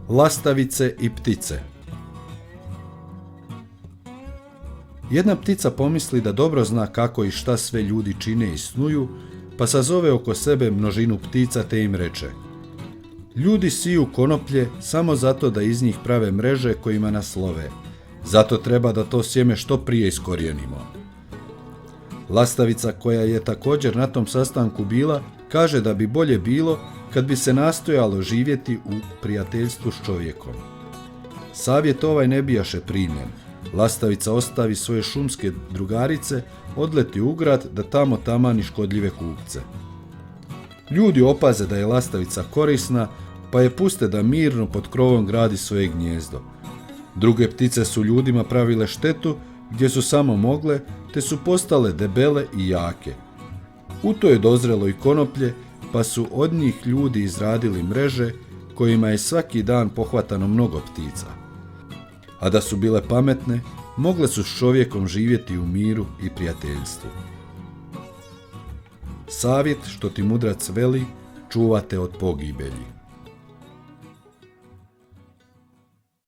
Lastavice i ptice. Jedna ptica pomisli da dobro zna kako i šta sve ljudi čine i snuju, pa sazove oko sebe množinu ptica te im reče: ljudi siju konoplje samo zato da iz njih prave mreže kojima nas love. Zato treba da to sjeme što prije iskorijenimo. Lastavica, koja je također na tom sastanku bila, kaže da bi bolje bilo kad bi se nastojalo živjeti u prijateljstvu s čovjekom. Savjet ovaj ne bijaše primljen. Lastavica ostavi svoje šumske drugarice, odleti u grad da tamo tamani škodljive kupce. Ljudi opaze da je lastavica korisna, pa je puste da mirno pod krovom gradi svoje gnijezdo. Druge ptice su ljudima pravile štetu gdje su samo mogle, te su postale debele i jake. U to je dozrelo i konoplje, pa su od njih ljudi izradili mreže kojima je svaki dan pohvatano mnogo ptica. A da su bile pametne, mogle su s čovjekom živjeti u miru i prijateljstvu. Savjet što ti mudrac veli, čuvate od pogibelji.